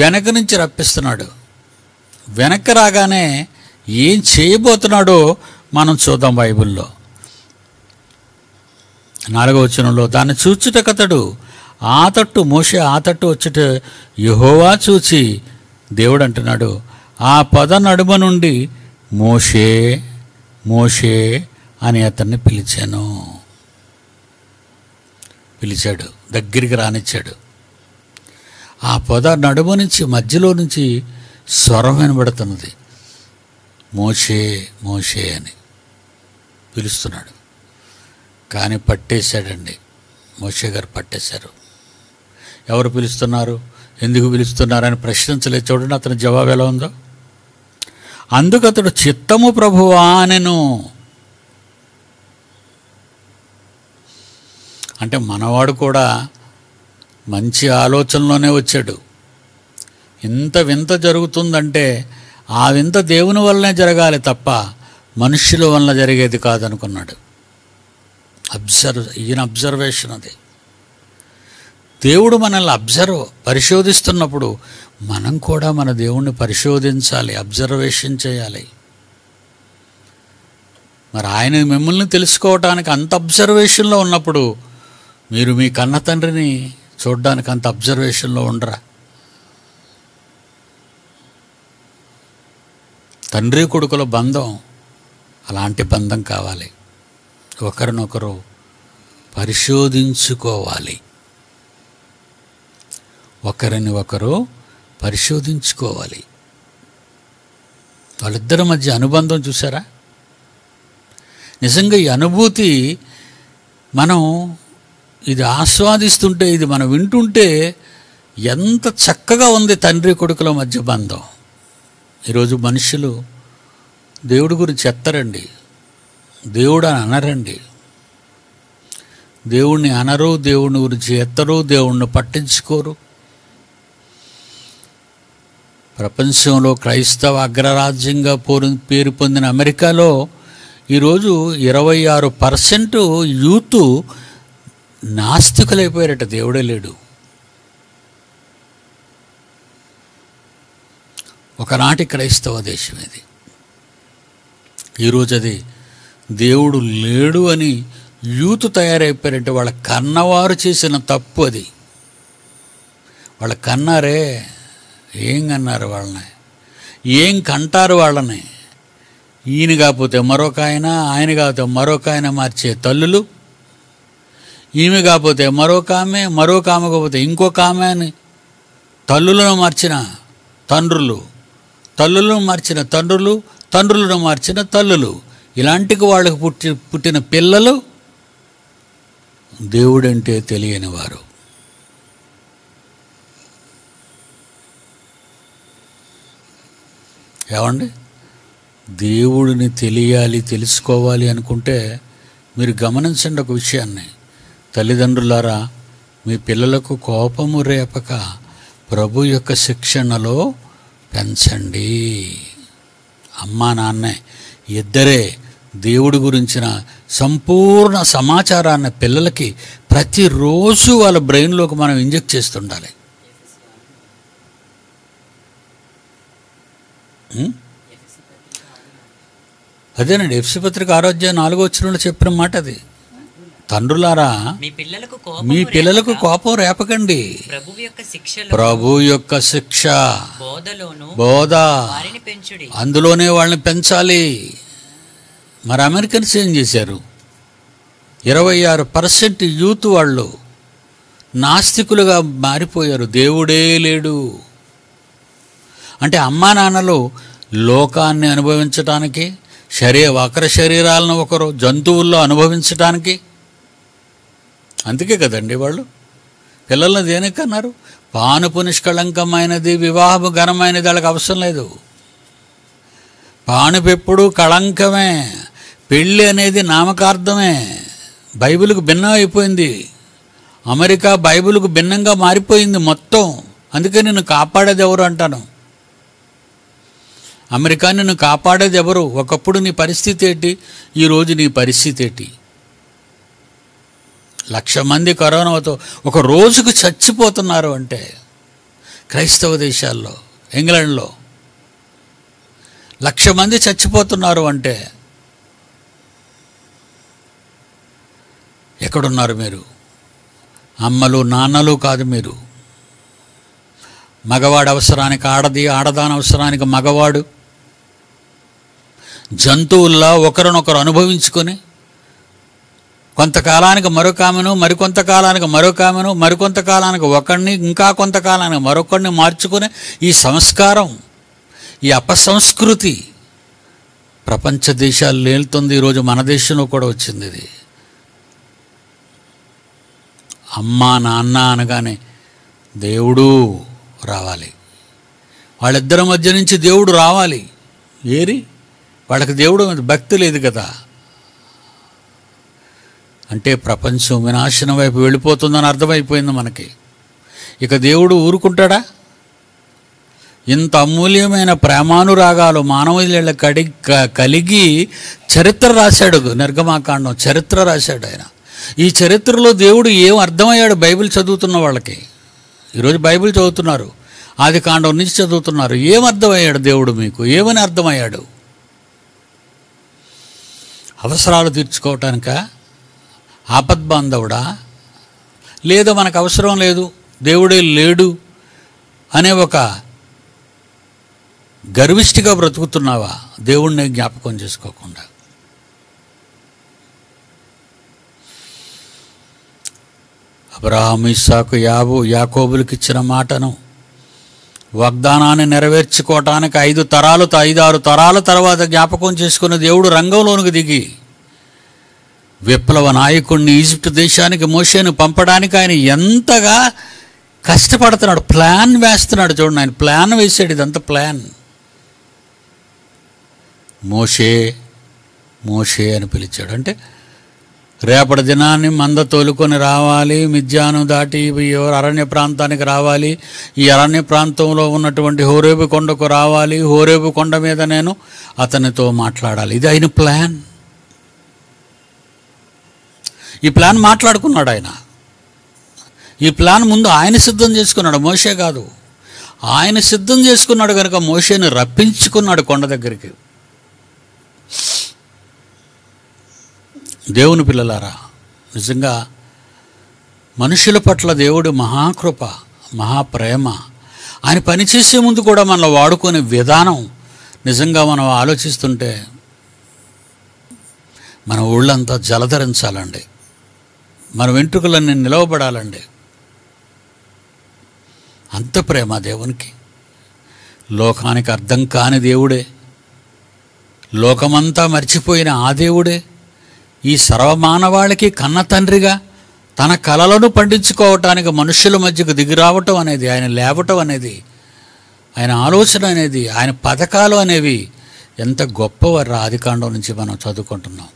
వెనక నుంచి రప్పిస్తున్నాడు. వెనక్కి రాగానే ఏం చేయబోతున్నాడో మనం చూద్దాం బైబిల్లో. 4వ వచనంలో, దాన్ని చూచుటకతడు ఆ తట్టు, మోషే ఆ తట్టు వచ్చుట యెహోవా చూచి, దేవుడు అంటున్నాడు, ఆ పొద నడుమ నుండి మోషే మోషే అని అతన్ని పిలిచాడు, దగ్గరికి రానిచ్చాడు. ఆ పొద నడుమ నుంచి, మధ్యలో నుంచి స్వరం వినబడుతున్నది, మోషే మోషే అని పిలుస్తున్నాడు. కానీ పట్టేశాడండి, మోషే గారు పట్టేశారు. ఎవరు పిలుస్తున్నారు, ఎందుకు పిలుస్తున్నారని ప్రశ్నించలేదు. చూడండి అతని జవాబు ఎలా ఉందో. అందుకు అతడు చిత్తము ప్రభువా అనెను. అంటే మనవాడు కూడా మంచి ఆలోచనలోనే వచ్చాడు. ఇంత వింత జరుగుతుందంటే ఆ వింత దేవుని వల్లనే జరగాలి తప్ప మనుష్యుల వల్ల జరిగేది కాదనుకున్నాడు. ఈయన అబ్జర్వేషన్ అది. దేవుడు మనల్ని పరిశోధిస్తున్నప్పుడు మనం కూడా మన దేవుణ్ణి పరిశోధించాలి, అబ్జర్వేషన్ చేయాలి. మరి ఆయన మిమ్మల్ని తెలుసుకోవటానికి అంత అబ్జర్వేషన్లో ఉన్నప్పుడు మీరు మీ కన్న తండ్రిని చూడడానికి అంత అబ్జర్వేషన్లో ఉండరా? తండ్రి కొడుకుల బంధం అలాంటి బంధం కావాలి. ఒకరినొకరు పరిశోధించుకోవాలి, ఒకరిని ఒకరు పరిశోధించుకోవాలి. వాళ్ళిద్దరి మధ్య అనుబంధం చూసారా? నిజంగా ఈ అనుభూతి మనం ఇది ఆస్వాదిస్తుంటే, ఇది మనం వింటుంటే ఎంత చక్కగా ఉంది తండ్రి కొడుకుల మధ్య బంధం. ఈరోజు మనుషులు దేవుడి గురించి ఎత్తరండి, దేవుడు అని అనరండి, దేవుణ్ణి అనరు, దేవుని గురించి ఎత్తరు, దేవుణ్ణి పట్టించుకోరు. ప్రపంచంలో క్రైస్తవ అగ్రరాజ్యంగా పేరు పొందిన అమెరికాలో ఈరోజు 26% యూత్ నాస్తికులైపోయారట. దేవుడే లేడు. ఒకనాటి క్రైస్తవ దేశం ఇది. ఈరోజు అది దేవుడు లేడు అని యూత్ తయారైపోయారంటే వాళ్ళ కన్నవారు చేసిన తప్పు అది. వాళ్ళ కన్నారే, ఏం కన్నారు వాళ్ళని, ఏం కంటారు వాళ్ళని. ఈయన కాకపోతే మరొక ఆయన, ఆయన కాకపోతే మరొక ఆయన మార్చే తల్లులు, ఈమె కాకపోతే మరొక ఆమె కాకపోతే ఇంకొక ఆమె అని తల్లులను మార్చిన తండ్రులు, తల్లులను మార్చిన తండ్రులు, తండ్రులను మార్చిన తల్లులు, ఇలాంటి వాళ్ళకు పుట్టిన పిల్లలు దేవుడంటే తెలియని వారు. ఏమండి, దేవుడిని తెలియాలి, తెలుసుకోవాలి అనుకుంటే మీరు గమనించండి ఒక విషయాన్ని. తల్లిదండ్రులారా, మీ పిల్లలకు కోపము రేపక ప్రభు యొక్క శిక్షణలో పెంచండి. అమ్మా నాన్నే ఇద్దరే దేవుడి గురించిన సంపూర్ణ సమాచారాన్ని పిల్లలకి ప్రతిరోజు వాళ్ళ బ్రెయిన్లోకి మనం ఇంజెక్ట్ చేస్తుండాలి. అదేనండి ఎఫెసీ పత్రిక 6:4 చెప్పిన మాట అది. తండ్రులారా మీ పిల్లలకు కోపం రేపకండి, ప్రభు యొక్క శిక్ష బోధ అందులోనే వాళ్ళని పెంచాలి. మరి అమెరికన్స్ ఏం చేశారు? 26% యూత్ వాళ్ళు నాస్తికులుగా మారిపోయారు. దేవుడే లేడు అంటే అమ్మా నాన్నలు లోకాన్ని అనుభవించటానికి, వక్ర శరీరాలను ఒకరు జంతువుల్లో అనుభవించటానికి. అందుకే కదండి వాళ్ళు పిల్లల్ని దేనికన్నారు? పానుపు నిష్కళంకమైనది, వివాహము ఘనమైనది వాళ్ళకి అవసరం లేదు. పానుపు ఎప్పుడు కళంకమే, పెళ్ళి అనేది నామకార్థమే. బైబిల్కు భిన్నం అయిపోయింది. అమెరికా బైబిల్కు భిన్నంగా మారిపోయింది మొత్తం. అందుకే నిన్ను కాపాడేది ఎవరు అంటాను. అమెరికా నిన్ను కాపాడేది ఎవరు? ఒకప్పుడు నీ పరిస్థితి ఏంటి, ఈరోజు నీ పరిస్థితి ఏంటి? 1,00,000 మంది కరోనాతో ఒక రోజుకు చచ్చిపోతున్నారు అంటే క్రైస్తవ దేశాల్లో, ఇంగ్లాండ్లో 1,00,000 మంది చచ్చిపోతున్నారు అంటే ఎక్కడున్నారు మీరు? అమ్మలు నాన్నలు కాదు మీరు. మగవాడి అవసరానికి ఆడది, ఆడదాని అవసరానికి మగవాడు. జంతువుల్లా ఒకరినొకరు అనుభవించుకొని కొంతకాలానికి మరొకామెను, మరికొంతకాలానికి మరొకామెను, మరికొంతకాలానికి ఒకడిని, ఇంకా కొంతకాలానికి మరొకడిని మార్చుకుని ఈ సంస్కారం, ఈ అపసంస్కృతి ప్రపంచ దేశాలు లేలుతుంది. ఈరోజు మన దేశంలో కూడా వచ్చింది ఇది. అమ్మ నాన్న అనగానే దేవుడు రావాలి, వాళ్ళిద్దరి మధ్య నుంచి దేవుడు రావాలి. ఏరి వాళ్ళకి దేవుడు భక్తి లేదు కదా. అంటే ప్రపంచం వినాశనం వైపు వెళ్ళిపోతుందని అర్థమైపోయింది మనకి. ఇక దేవుడు ఊరుకుంటాడా? ఇంత అమూల్యమైన ప్రేమానురాగాలు మానవుల కలిగి చరిత్ర రాశాడు. నిర్గమాకాండం చరిత్ర రాశాడు ఆయన. ఈ చరిత్రలో దేవుడు ఏం అర్థమయ్యాడు? బైబిల్ చదువుతున్న వాళ్ళకి, ఈరోజు బైబిల్ చదువుతున్నారు, ఆది కాండం నుంచి చదువుతున్నారు. ఏం అర్థమయ్యాడు దేవుడు మీకు? ఏమని అర్థమయ్యాడు? అవసరాలు తీర్చుకోవటానికా? ఆపద్బాంధవుడా? లేదా మనకు అవసరం లేదు, దేవుడే లేడు అనే ఒక గర్విష్టిగా బ్రతుకుతున్నావా దేవుణ్ణి జ్ఞాపకం చేసుకోకుండా? అబ్రహాము, ఇస్సాకు, యాకోబులకు ఇచ్చిన మాటను, వాగ్దానాన్ని నెరవేర్చుకోవటానికి 5 తరాలు 5-6 తరాల తర్వాత జ్ఞాపకం చేసుకున్న దేవుడు రంగంలోనికి దిగి విప్లవ నాయకుడిని ఈజిప్ట్ దేశానికి మోషేను పంపడానికి ఆయన ఎంతగా కష్టపడుతున్నాడు, ప్లాన్ వేస్తున్నాడు. చూడండి, ఆయన ప్లాన్ వేసాడు. ఇదంతా ప్లాన్. మోషే మోషే అని పిలిచాడు. అంటే రేపటి దినాన్ని మంద తోలుకొని రావాలి, మిద్యాను దాటి అరణ్య ప్రాంతానికి రావాలి, ఈ అరణ్య ప్రాంతంలో ఉన్నటువంటి హోరేబు కొండకు రావాలి, హోరేబు కొండ మీద నేను అతనితో మాట్లాడాలి. ఇది ఆయన ప్లాన్. ఈ ప్లాన్ మాట్లాడుకున్నాడు ఆయన. ఈ ప్లాన్ ముందు ఆయన సిద్ధం చేసుకున్నాడు, మోషే కాదు. ఆయన సిద్ధం చేసుకున్నాడు కనుక మోషేని రప్పించుకున్నాడు కొండ దగ్గరికి. దేవుని పిల్లలారా, నిజంగా మనుషుల పట్ల దేవుడు మహాకృప, మహాప్రేమ. ఆయన పనిచేసే ముందు కూడా మనల్ని వాడుకునే విధానం నిజంగా మనం ఆలోచిస్తుంటే మన ఊళ్ళంతా జలధరించాలండి, మన వెంట్రుకలన్నీ నిలవబడాలండి. అంత ప్రేమ దేవునికి. లోకానికి అర్థం కాని దేవుడే, లోకమంతా మర్చిపోయిన ఆ దేవుడే ఈ సర్వమానవాళికి కన్న తండ్రిగా తన కలలను పండించుకోవటానికి మనుషుల మధ్యకు దిగిరావటం అనేది, ఆయన లేవటం అనేది, ఆయన ఆలోచన అనేది, ఆయన పథకాలు అనేవి ఎంత గొప్పవారు ఆదికాండం నుంచి మనం చదువుకుంటున్నాం.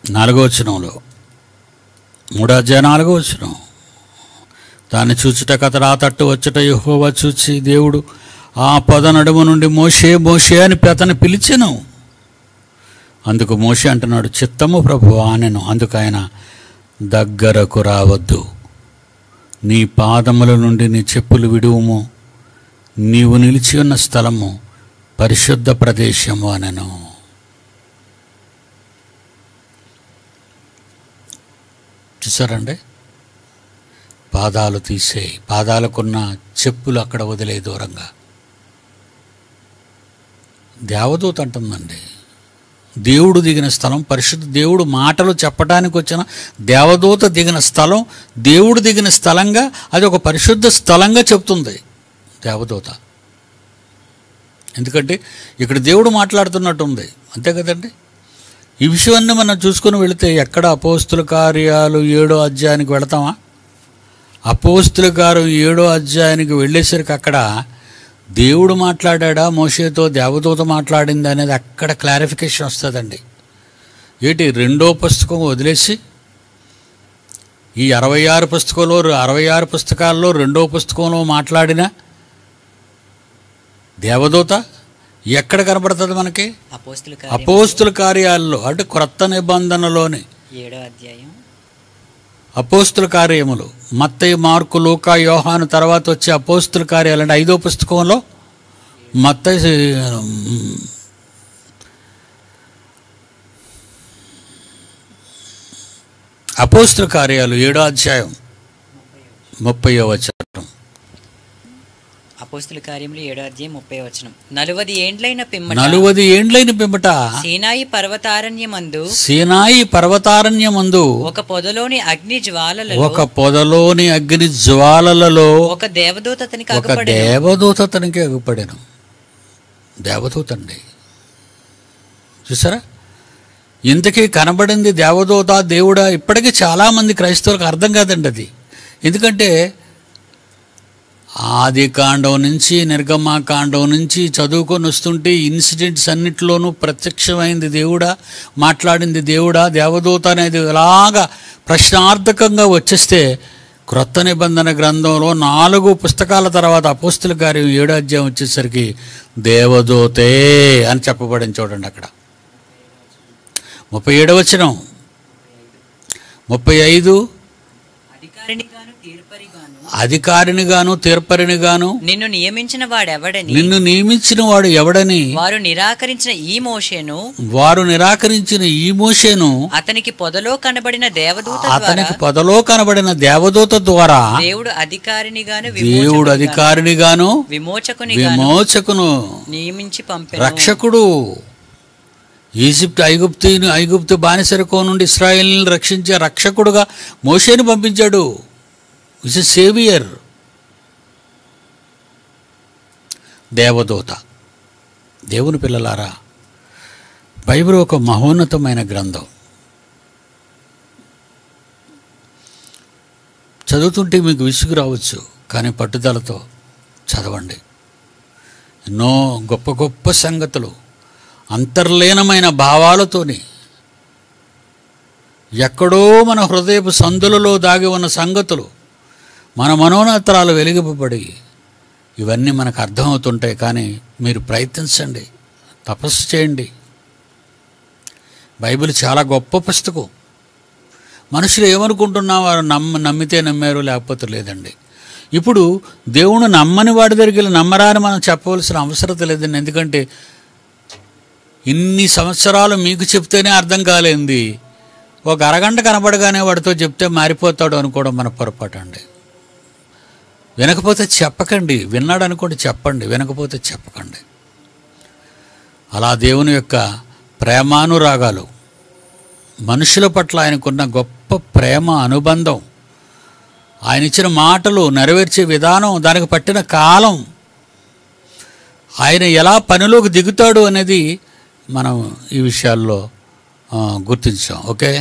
నాలుగో వచనంలో 3:4 దాన్ని చూచుటకు అతడు ఆ తట్టు వచ్చుట యెహోవా చూచి దేవుడు ఆ పొద నడుము నుండి మోషే మోషే అని అతన్ని పిలిచెను. అందుకు మోషే అంటున్నాడు, చిత్తము ప్రభువా అనెను. అందుకు ఆయన దగ్గరకు రావద్దు, నీ పాదముల నుండి నీ చెప్పులు విడువుము, నీవు నిలిచి ఉన్న స్థలము పరిశుద్ధ ప్రదేశము అనెను. చూసారండి, పాదాలు తీసేయి, పాదాలకున్న చెప్పులు అక్కడ వదిలే దూరంగా. దేవదూత అంటుందండి, దేవుడు దిగిన స్థలం పరిశుద్ధ. దేవుడు మాటలు చెప్పడానికి వచ్చిన దేవదూత దిగిన స్థలం, దేవుడు దిగిన స్థలంగా, అది ఒక పరిశుద్ధ స్థలంగా చెప్తుంది దేవదూత. ఎందుకంటే ఇక్కడ దేవుడు మాట్లాడుతున్నట్టు ఉంది, అంతే కదండి. ఈ విషయాన్ని మనం చూసుకుని వెళితే ఎక్కడ అపోస్తుల కార్యాలు 7వ అధ్యాయానికి వెళతామా? అపోస్తుల కార్యం 7వ అధ్యాయానికి వెళ్ళేసరికి అక్కడ దేవుడు మాట్లాడా, మోషేతో దేవదూత మాట్లాడింది అనేది అక్కడ క్లారిఫికేషన్ వస్తుందండి. ఏంటి, 2వ పుస్తకం వదిలేసి ఈ 66 పుస్తకాల్లో 2వ పుస్తకంలో మాట్లాడిన దేవదూత ఎక్కడ కనపడుతుంది మనకి? అపోస్తుల కార్యాల్లో, అంటే క్రొత్త నిబంధనలోని 7వ అధ్యాయం అపోస్తుల కార్యములు, మత్తయి, మార్కు, లూకా, యోహాను తర్వాత వచ్చే అపోస్తుల కార్యాలు అంటే 5వ పుస్తకంలో మత్తయి, అపోస్తుల కార్యాలు 7వ అధ్యాయం 30వ వచనం. అపోస్తుల కార్యములు 7వ అధ్యాయం 30వ వచనం. 40 ఏండ్లైన పిమ్మట సీనాయి పర్వతారణ్యమందు ఒక పొదలోని అగ్ని జ్వాలలలో ఒక దేవదూత అతనికి అగుపడెను. దేవదూత అండి, చూసారా? ఇంతకీ కనబడింది దేవదూత దేవుడా? ఇప్పటికీ చాలామంది క్రైస్తవులకు అర్థం కాదండి అది. ఎందుకంటే ఆది కాండం నుంచి నిర్గమాకాండం నుంచి చదువుకొని వస్తుంటే ఇన్సిడెంట్స్ అన్నిటిలోనూ ప్రత్యక్షమైంది దేవుడా, మాట్లాడింది దేవుడా, దేవదూత అనేది ఇలాగా ప్రశ్నార్థకంగా వచ్చేస్తే క్రొత్త నిబంధన గ్రంథంలో 4 పుస్తకాల తర్వాత అపోస్తుల కార్యం 7వ అధ్యాయం వచ్చేసరికి దేవదూతే అని చెప్పబడింది. చూడండి అక్కడ 37వ వచనం, 35 అధికారినిగాను తీర్పరినిగాను నిన్ను నియమించిన వాడు ఎవడని వారు నిరాకరించిన ఈ మోషేను అతనికి పొదలో కనబడిన దేవదూత ద్వారా దేవుడు అధికారినిగాను విమోచకును నియమించి పంపాడు. రక్షకుడు, ఐగుప్తు బానిసరికో నుండి ఇశ్రాయేలును రక్షించే రక్షకుడుగా మోషేను పంపించాడు. Is a saviour. దేవదూత. దేవుని పిల్లలారా, బైబిల్ ఒక మహోన్నతమైన గ్రంథం. చదువుతుంటే మీకు విసుగు రావచ్చు, కానీ పట్టుదలతో చదవండి. ఎన్నో గొప్ప గొప్ప సంగతులు, అంతర్లీనమైన భావాలతోని, ఎక్కడో మన హృదయపు సందులలో దాగి ఉన్న సంగతులు, మన మనోనేత్రాలు వెలిగింపబడి ఇవన్నీ మనకు అర్థమవుతుంటాయి. కానీ మీరు ప్రయత్నించండి, తపస్సు చేయండి. బైబిల్ చాలా గొప్ప పుస్తకం. మనుషులు ఏమనుకుంటున్నా వారు నమ్మితే నమ్మారు, లేకపోతే లేదండి. ఇప్పుడు దేవుడు నమ్మని వాడి దగ్గరికి వెళ్ళి నమ్మరా అని మనం చెప్పవలసిన అవసరం లేదండి. ఎందుకంటే ఇన్ని సంవత్సరాలు మీకు చెప్తేనే అర్థం కాలేంది, ఒక అరగంట కనబడగానే వాడితో చెప్తే మారిపోతాడు అనుకోవడం మన పొరపాటు అండి. వినకపోతే చెప్పకండి, విన్నాడు అనుకోండి చెప్పండి, వినకపోతే చెప్పకండి. అలా దేవుని యొక్క ప్రేమానురాగాలు, మనుషుల పట్ల ఆయనకున్న గొప్ప ప్రేమ అనుబంధం, ఆయన ఇచ్చిన మాటలు నెరవేర్చే విధానం, దానికి పట్టిన కాలం, ఆయన ఎలా పనిలోకి దిగుతాడు అనేది మనం ఈ విషయాల్లో గుర్తించాం. ఓకే.